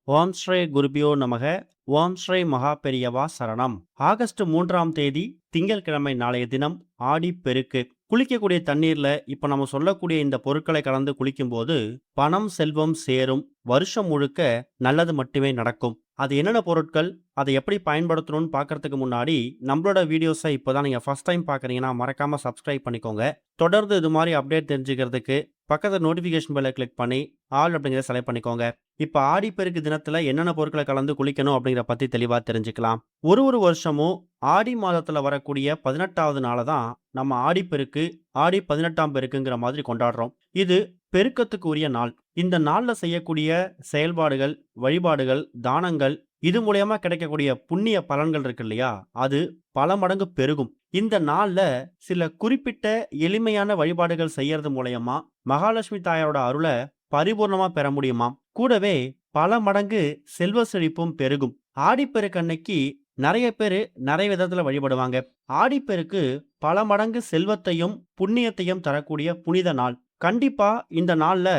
ஓம் ஸ்ரீ குருபியோ நமக. ஓம் ஸ்ரீ மகா பெரியவா சரணம். ஆகஸ்ட் 3ஆம் தேதி திங்கட்கிழமை நாளைய தினம் ஆடி பெருக்கு. குளிக்கக்கூடிய தண்ணீர்ல இப்ப நம்ம சொல்லக்கூடிய இந்த பொருட்களை கலந்து குளிக்கும்போது பணம் செல்வம் சேரும். வருஷம் முழுக்க நல்லது மட்டுமே நடக்கும். அது என்னென்ன பொருட்கள், அதை எப்படி பயன்படுத்தணும்னு பார்க்கறதுக்கு முன்னாடி நம்மளோட வீடியோஸை இப்போதான் நீங்க ஃபர்ஸ்ட் டைம் பார்க்குறீங்கன்னா மறக்காம சப்ஸ்கிரைப் பண்ணிக்கோங்க. தொடர்ந்து இது மாதிரி அப்டேட் தெரிஞ்சுக்கிறதுக்கு பக்கத்துல நோட்டிஃபிகேஷன் பெல்லை கிளிக் பண்ணி ஆல் அப்படிங்கிறத செலக்ட் பண்ணிக்கோங்க. இப்ப ஆடிப்பெருக்கு தினத்துல என்னென்ன பொருட்களை கலந்து குளிக்கணும் அப்படிங்கிற பத்தி தெளிவா தெரிஞ்சுக்கலாம். ஒரு வருஷமும் ஆடி மாதத்துல வரக்கூடிய 18வது நாளை தான் நம்ம ஆடிப்பெருக்கு, ஆடி 18ஆம் பெருக்குங்கிற மாதிரி கொண்டாடுறோம். இது பெருக்கத்துக்கு உரிய நாள். இந்த நாள்ல செய்யக்கூடிய செயல்பாடுகள், வழிபாடுகள், தானங்கள், இது மூலியமா கிடைக்கக்கூடிய புண்ணிய பலன்கள் இருக்கு இல்லையா, அது பல மடங்கு பெருகும். இந்த நாள்ல சில குறிப்பிட்ட எளிமையான வழிபாடுகள் செய்யறது மூலயமா மகாலட்சுமி தாயாரோட அருளை பரிபூர்ணமா பெற முடியுமாம். கூடவே பல மடங்கு செல்வ செழிப்பும் பெருகும். ஆடிப்பெருக்கு அன்னைக்கு நிறைய பேரு நிறைய விதத்துல வழிபடுவாங்க. ஆடிப்பெருக்கு பல மடங்கு செல்வத்தையும் புண்ணியத்தையும் தரக்கூடிய புனித நாள். கண்டிப்பா இந்த நாள்ல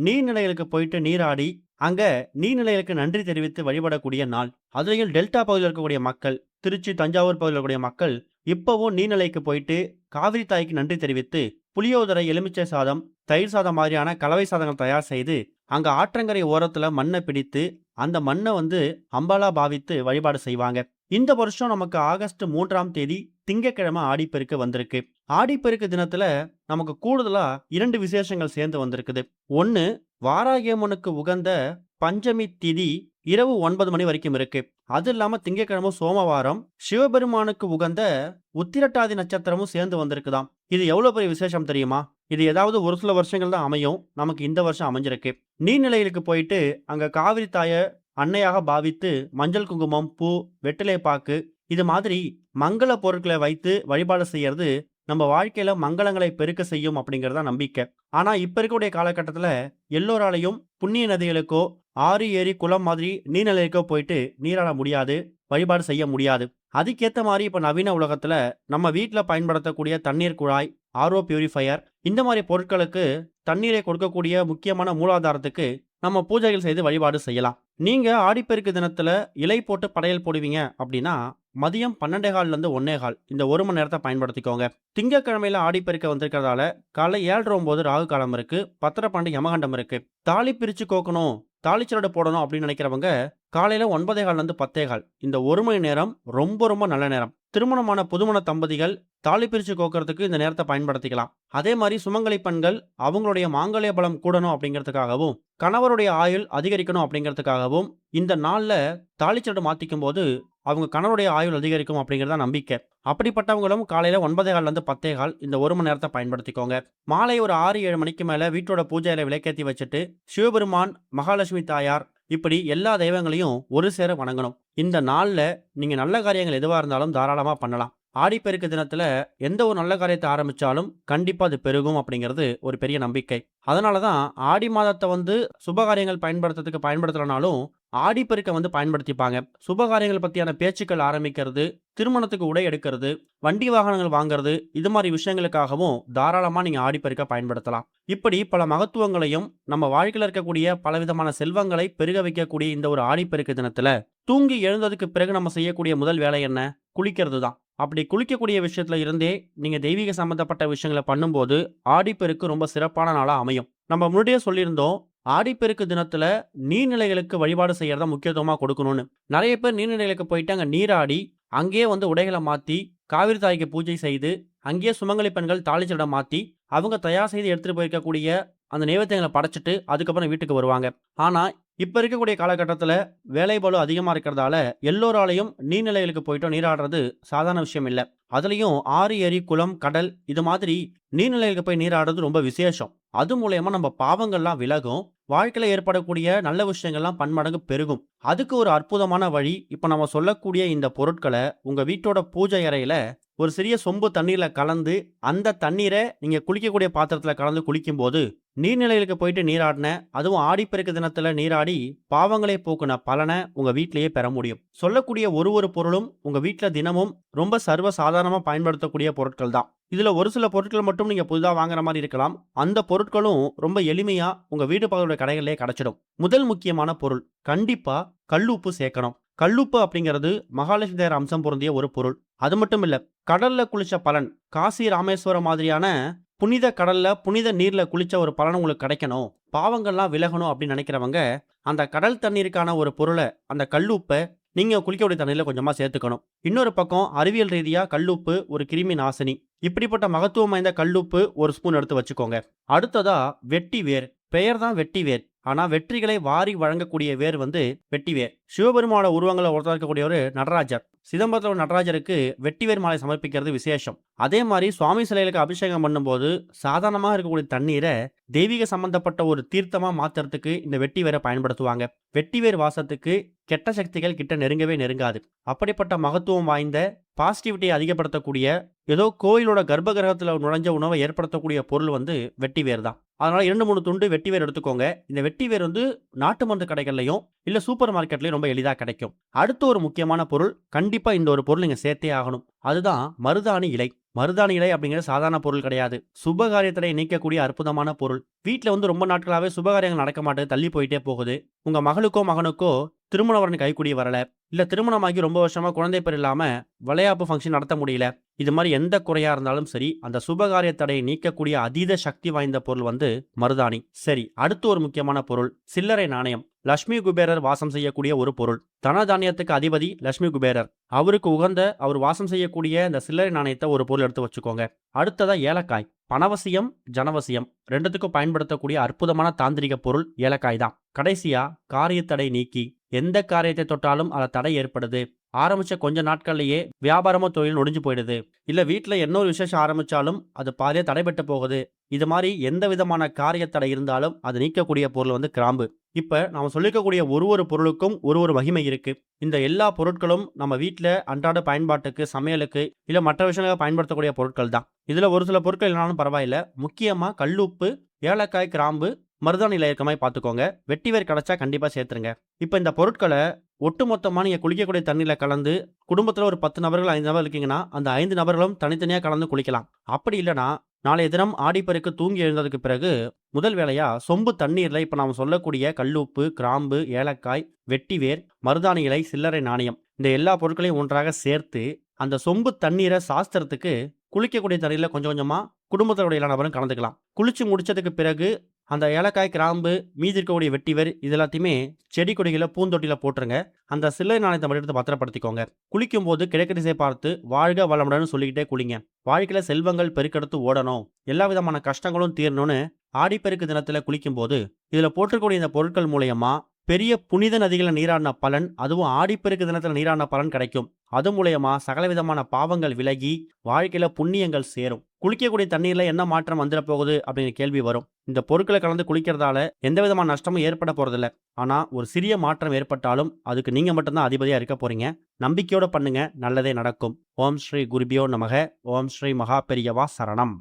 நீர்நிலைகளுக்கு போயிட்டு நீராடி அங்க நீர்நிலைகளுக்கு நன்றி தெரிவித்து வழிபடக்கூடிய நாள். அதுலயும் டெல்டா பகுதியில் இருக்கக்கூடிய மக்கள், திருச்சி தஞ்சாவூர் பகுதியில் இருக்கக்கூடிய மக்கள் இப்பவும் நீர்நிலைக்கு போயிட்டு காவிரி தாய்க்கு நன்றி தெரிவித்து புளியோதரை, எலுமிச்சை சாதம், தயிர் சாதம் மாதிரியான கலவை சாதங்கள் தயார் செய்து அங்க ஆற்றங்கரை ஓரத்துல மண்ணை பிடித்து அந்த மண்ணை அம்பாலா பாவித்து வழிபாடு செய்வாங்க. இந்த வருஷம் நமக்கு ஆகஸ்ட் 3ஆம் தேதி திங்கட்கிழமை ஆடிப்பெருக்கு வந்திருக்கு. ஆடிப்பெருக்கு தினத்துல நமக்கு கூடுதலா 2 விசேஷங்கள் சேர்ந்து வந்திருக்குது. ஒன்னு, வாராகியம்மனுக்கு உகந்த பஞ்சமி திதி இரவு 9 மணி வரைக்கும் இருக்கு. அது இல்லாம திங்கட்கிழமை சோமவாரம் சிவபெருமானுக்கு உகந்த உத்திரட்டாதி நட்சத்திரமும் சேர்ந்து வந்திருக்குதாம். இது எவ்வளவு பெரிய விசேஷம் தெரியுமா? இது ஏதாவது ஒரு சில வருஷங்கள் தான் அமையும். நமக்கு இந்த வருஷம் அமைஞ்சிருக்கு. நீர்நிலைகளுக்கு போயிட்டு அங்க காவிரி தாய அன்னையாக பாவித்து மஞ்சள் குங்குமம், பூ, வெற்றிலை பாக்கு இது மாதிரி மங்கள பொருட்களை வைத்து வழிபாடு செய்யறது நம்ம வாழ்க்கையில மங்களங்களை பெருக்க செய்யும் அப்படிங்கறத நம்பிக்கை. ஆனா இப்ப இருக்கக்கூடிய காலகட்டத்துல எல்லோராலையும் புண்ணிய நதிகளுக்கோ, ஆறு, ஏரி, குளம் மாதிரி நீர்நிலைக்கோ போயிட்டு நீராட முடியாது, வழிபாடு செய்ய முடியாது. அதுக்கேத்த மாதிரி இப்ப நவீன உலகத்துல நம்ம வீட்டுல பயன்படுத்தக்கூடிய தண்ணீர் குழாய், ஆர்ஓ பியூரிஃபையர் இந்த மாதிரி பொருட்களுக்கு தண்ணீரை கொடுக்கக்கூடிய முக்கியமான மூலாதாரத்துக்கு நம்ம பூஜைகள் செய்து வழிபாடு செய்யலாம். நீங்க ஆடிப்பெருக்கு தினத்துல இலை போட்டு படையல் போடுவீங்க அப்படின்னா மதியம் 12:15 இருந்து 1:15 இந்த 1 மணி நேரத்தை பயன்படுத்திக்கோங்க. திங்கட்கிழமையில ஆடிப்பெருக்க வந்திருக்கிறதால காலை 7:09 ராகு காலம் இருக்கு, 10:12 யமகண்டம் இருக்கு. தாலி பிரிச்சு கோக்கணும், தாலிச்சரடு போடணும் அப்படின்னு நினைக்கிறவங்க காலையில 9:15 இருந்து 10:15 இந்த 1 மணி நேரம் ரொம்ப ரொம்ப நல்ல நேரம். திருமணமான புதுமண தம்பதிகள் தாலி பிரிச்சு கோக்கிறதுக்கு இந்த நேரத்தை பயன்படுத்திக்கலாம். அதே மாதிரி சுமங்கலி பெண்கள் அவங்களுடைய மாங்கல்ய பலம் கூடணும் அப்படிங்கிறதுக்காகவும், கணவருடைய ஆயுள் அதிகரிக்கணும் அப்படிங்கிறதுக்காகவும் இந்த நாள்ல தாலிச்சரடு மாத்திக்கும் போது அவங்க கணவருடைய ஆயுள் அதிகரிக்கும் அப்படிங்கிறதா நம்பிக்கை. அப்படிப்பட்டவங்களும் காலையில 9:15 இருந்து 10:15 இந்த 1 மணி நேரத்தை பயன்படுத்திக்கோங்க. மாலை ஒரு 6-7 மணிக்கு மேல வீட்டோட பூஜையில விளக்கேற்றி வச்சுட்டு சிவபெருமான், மகாலட்சுமி தாயார் இப்படி எல்லா தெய்வங்களையும் ஒரு சேர வணங்கணும். இந்த நாள்ல நீங்க நல்ல காரியங்கள் எதுவா இருந்தாலும் தாராளமா பண்ணலாம். ஆடிப்பெருக்கு தினத்துல எந்த ஒரு நல்ல காரியத்தை ஆரம்பிச்சாலும் கண்டிப்பா அது பெருகும் அப்படிங்கிறது ஒரு பெரிய நம்பிக்கை. அதனாலதான் ஆடி மாதத்தை சுபகாரியங்கள் பயன்படுத்துறனாலும் ஆடிப்பெருக்க பயன்படுத்திப்பாங்க. சுபகாரியங்கள் பத்தியான பேச்சுக்கள் ஆரம்பிக்கிறது, திருமணத்துக்கு உடை எடுக்கிறது, வண்டி வாகனங்கள் வாங்குறது இது மாதிரி விஷயங்களுக்காகவும் தாராளமா நீங்க ஆடிப்பெருக்க பயன்படுத்தலாம். இப்படி பல மகத்துவங்களையும் நம்ம வாழ்க்கையில இருக்கக்கூடிய பலவிதமான செல்வங்களை பெருக வைக்கக்கூடிய இந்த ஒரு ஆடிப்பெருக்கு தினத்துல தூங்கி எழுந்ததுக்கு பிறகு நம்ம செய்யக்கூடிய முதல் வேலை என்ன? குளிக்கிறது தான். அப்படி குளிக்கக்கூடிய விஷயத்துல இருந்தே நீங்க தெய்வீக சம்பந்தப்பட்ட விஷயங்களை பண்ணும்போது ஆடிப்பெருக்கு ரொம்ப சிறப்பான நாளா அமையும். நம்ம முன்னாடியே சொல்லியிருந்தோம், ஆடிப்பெருக்கு தினத்துல நீர்நிலைகளுக்கு வழிபாடு செய்யறத முக்கியத்துவமா கொடுக்கணும்னு. நிறைய பேர் நீர்நிலைகளுக்கு போயிட்டு அங்க நீராடி அங்கேயே உடைகளை மாத்தி காவிரி தாய்க்கு பூஜை செய்து அங்கேயே சுமங்கலி பெண்கள் தாளிச்சடை மாத்தி அவங்க தயார் செய்து எடுத்துட்டு போயிருக்கக்கூடிய அந்த நைவேத்தியங்களை படைச்சிட்டு அதுக்கப்புறம் வீட்டுக்கு வருவாங்க. ஆனா இப்ப இருக்கக்கூடிய காலகட்டத்துல வேலை பளு அதிகமா இருக்கிறதால எல்லோராலையும் நீர்நிலைகளுக்கு போயிட்டோம் நீராடுறது சாதாரண விஷயம் இல்ல. அதுலயும் ஆறு, ஏரி, குளம், கடல் இது மாதிரி நீர்நிலைகளுக்கு போய் நீராடுறது ரொம்ப விசேஷம். அது மூலயமா நம்ம பாவங்கள்லாம் விலகும், வாழ்க்கையில ஏற்படக்கூடிய நல்ல விஷயங்கள்லாம் பன்மடங்கு பெருகும். அதுக்கு ஒரு அற்புதமான வழி, இப்ப நம்ம சொல்லக்கூடிய இந்த பொருட்களை உங்க வீட்டோட பூஜை அறையில ஒரு சிறிய சொம்பு தண்ணீர்ல கலந்து அந்த தண்ணீரை நீங்க குளிக்கக்கூடிய பாத்திரத்துல கலந்து குளிக்கும் போது நீர்நிலைகளுக்கு போயிட்டு நீராடின, அதுவும் ஆடிப்பெருக்கு தினத்துல நீராடி பாவங்களை போக்குன பலனை உங்க வீட்டிலேயே பெற முடியும். சொல்லக்கூடிய ஒரு பொருளும் உங்க வீட்டுல தினமும் ரொம்ப சர்வ சாதாரணமா பயன்படுத்தக்கூடிய பொருட்கள் தான். இதுல ஒரு சில பொருட்கள் மட்டும் நீங்க புதிதா வாங்குற மாரி இருக்கலாம். அந்த பொருட்களும் ரொம்ப எளிமையா உங்க வீட்டு பக்கத்துல கடைகள்லயே கிடைச்சிடும். முதல் முக்கியமான பொருள், கண்டிப்பா கல்லுப்பு சேர்க்கணும். கல்லுப்பு அப்படிங்கிறது மகாலட்சுமி தாயார் அம்சம் பொருந்திய ஒரு பொருள். அது மட்டும் இல்ல, கடல்ல குளிச்ச பலன், காசி, ராமேஸ்வரம் மாதிரியான புனித கடல்ல, புனித நீர்ல குளிச்ச ஒரு பலன் உங்களுக்கு கிடைக்கணும். பாவங்கள்லாம் விலகணும் அப்படின்னு நினைக்கிறவங்க, அந்த கடல் தண்ணீருக்கான ஒரு பொருள, அந்த கல்லுப்ப நீங்க குளிக்கக்கூடிய தண்ணீர்ல கொஞ்சமா சேர்த்துக்கணும். இன்னொரு பக்கம் அறிவியல் ரீதியா கல்லுப்பு ஒரு கிருமி நாசினி. இப்படிப்பட்ட மகத்துவம் வாய்ந்த கல்லுப்பு ஒரு ஸ்பூன் எடுத்து வச்சுக்கோங்க. அடுத்ததா வெட்டி வேர். பெயர் தான் வெட்டி வேர். ஆனா வெற்றிகளை வாரி வழங்கக்கூடிய வேர் வந்து வெட்டி வேர். சிவபெருமானோட உருவங்கள ஒருத்தர் இருக்கக்கூடியவரு நடராஜர். சிதம்பரத்துல உள்ள நடராஜருக்கு வெட்டிவேர் மாலை சமர்ப்பிக்கிறது விசேஷம். அதே மாரி சுவாமி சிலைகளுக்கு அபிஷேகம் பண்ணும்போது சாதாரணமா இருக்கக்கூடிய தண்ணீர தெய்வீக சம்பந்தப்பட்ட ஒரு தீர்த்தமா மாத்துறதுக்கு இந்த வெட்டிவேரை பயன்படுத்துவாங்க. வெட்டிவேர் வாசத்துக்கு கெட்ட சக்திகள் கிட்ட நெருங்கவே நெருங்காது. அப்படிப்பட்ட மகத்துவம் வாய்ந்த பாசிட்டிவிட்டியை அதிகப்படுத்தக்கூடிய ஏதோ கோயிலோட கர்ப்ப கிரகத்துல நுழைஞ்ச உணவை ஏற்படுத்தக்கூடிய பொருள் வந்து வெட்டிவேர் தான். அதனால 2, 3 துண்டு வெட்டிவேர் எடுத்துக்கோங்க. இந்த வெட்டிவேர் வந்து நாட்டு மருந்து கடைகள்லயும் இல்ல சூப்பர் மார்க்கெட்லயும் ரொம்ப எளிதா கிடைக்கும். அடுத்த ஒரு முக்கியமான பொருள், கண்டிப்பா இந்த ஒரு பொருள் நீங்க சேர்த்தே ஆகணும். அதுதான் மருதாணி இலை. மருதாணி இலை அப்படிங்கிறது சாதாரண பொருள் கிடையாது. சுபகாரியத்தை நீக்கக்கூடிய அற்புதமான பொருள். வீட்ல வந்து ரொம்ப நாட்களாவே சுபகாரியங்கள் நடக்க மாட்டேங்குது, தள்ளி போயிட்டே போகுது. உங்க மகளுக்கோ மகனுக்கோ திருமண வரன் கைக்கூடி வரல, இல்ல திருமணமாகி ரொம்ப வருஷமா குழந்தை பேர் இல்லாம வளையாப்பு ஃபங்க்ஷன் நடத்த முடியல. இது மாதிரி எந்த குறையா இருந்தாலும் சரி, அந்த சுபகாரிய தடையை நீக்கக்கூடிய அதீத சக்தி வாய்ந்த பொருள் வந்து மருதாணி. சரி, அடுத்து ஒரு முக்கியமான பொருள், சில்லறை நாணயம். லட்சுமி குபேரர் வாசம் செய்யக்கூடிய ஒரு பொருள். தனதானியத்துக்கு அதிபதி லட்சுமி குபேரர். அவருக்கு உகந்த அவர் வாசம் செய்யக்கூடிய இந்த சில்லறை நாணயத்தை ஒரு பொருள் எடுத்து வச்சுக்கோங்க. அடுத்ததா ஏலக்காய். பணவசியம், ஜனவசியம் ரெண்டுத்துக்கும் பயன்படுத்தக்கூடிய அற்புதமான தாந்திரிக பொருள் ஏலக்காய் தான். கடைசியா காரியத்தடை நீக்கி எந்த காரியத்தை தொட்டாலும் அதுல தடை ஏற்படுது, ஆரம்பிச்ச கொஞ்ச நாட்கள்லயே வியாபாரமோ தொழில் நொடிஞ்சு போயிடுது, இல்ல வீட்டுல என்ன ஒரு விசேஷம் ஆரம்பிச்சாலும் அது பாதியே தடைபட்டு போகுது, இது மாதிரி எந்த விதமான காரிய தடை இருந்தாலும் அது நீக்கக்கூடிய பொருள் வந்து கிராம்பு. இப்ப நாம சொல்லிக்கக்கூடிய ஒரு ஒரு பொருளுக்கும் ஒரு ஒரு மகிமை இருக்கு. இந்த எல்லா பொருட்களும் நம்ம வீட்ல அன்றாட பயன்பாட்டுக்கு, சமையலுக்கு இல்ல மற்ற விஷயங்களுக்கு பயன்படுத்தக்கூடிய பொருட்கள் தான். இதுல ஒரு சில பொருட்கள் இல்லைனாலும் பரவாயில்ல. முக்கியமா கல்லுப்பு, ஏலக்காய், கிராம்பு, மருதாணி இலை இருக்க மாதிரி பார்த்துக்கோங்க. வெட்டிவேர் கிடைச்சா கண்டிப்பா சேர்த்துருங்க. இப்ப இந்த பொருட்களை ஒட்டுமொத்தமா நீங்க குளிக்கக்கூடிய தண்ணீர்ல கலந்து, குடும்பத்துல ஒரு 10 நபர்கள் 5 நபர் இருக்கீங்கன்னா அந்த 5 நபர்களும் தனித்தனியா கலந்து குளிக்கலாம். அப்படி இல்லைன்னா நாளைய தினம் ஆடிப்பெருக்கு தூங்கி எழுந்ததுக்கு பிறகு முதல் வேளையா சொம்பு தண்ணீர்ல இப்ப நாம சொல்லக்கூடிய கல்லுப்பு, கிராம்பு, ஏலக்காய், வெட்டிவேர், மருதாணி இலை, சில்லறை நாணயம் இந்த எல்லா பொருட்களையும் ஒன்றாக சேர்த்து அந்த சொம்பு தண்ணீரை சாஸ்திரத்துக்கு குளிக்கக்கூடிய தண்ணீர்ல கொஞ்சம் கொஞ்சமா குடும்பத்தோட எல்லா நபரும் கலந்துக்கலாம். குளிச்சு முடிச்சதுக்கு பிறகு அந்த ஏலக்காய், கிராம்பு, மீதி இருக்கக்கூடிய வெட்டிவேர் இது எல்லாத்தையுமே செடி கொடிகளை பூந்தொட்டியில போட்டுருங்க. அந்த சில்லறை நாணயத்தை மட்டும் எடுத்து பத்திரப்படுத்திக்கோங்க. குளிக்கும் போது கிழக்கு திசை பார்த்து வாழ்க வளமுடன் சொல்லிக்கிட்டே குளிங்க. வாழ்க்கையில செல்வங்கள் பெருக்கெடுத்து ஓடணும், எல்லா விதமான கஷ்டங்களும் தீரணும்னு ஆடிப்பெருக்கு தினத்துல குளிக்கும் போது இதுல போட்டிருக்கக்கூடிய இந்த பொருட்கள் மூலியமா பெரிய புனித நதிகளை நீராடின பலன், அதுவும் ஆடிப்பெருக்கு தினத்துல நீராடின பலன் கிடைக்கும். அது மூலியமா சகலவிதமான பாவங்கள் விலகி வாழ்க்கையில புண்ணியங்கள் சேரும். குளிக்கக்கூடிய தண்ணீர்ல என்ன மாற்றம் வந்துட போகுது அப்படிங்கிற கேள்வி வரும். இந்த பொருட்களை கலந்து குளிக்கிறதால எந்த விதமான நஷ்டமும் ஏற்பட போறதில்ல. ஆனா ஒரு சிறிய மாற்றம் ஏற்பட்டாலும் அதுக்கு நீங்க மட்டும்தான் அதிபதியா இருக்க போறீங்க. நம்பிக்கையோட பண்ணுங்க, நல்லதே நடக்கும். ஓம் ஸ்ரீ குருபியோ நமக. ஓம் ஸ்ரீ மகா பெரியவா சரணம்.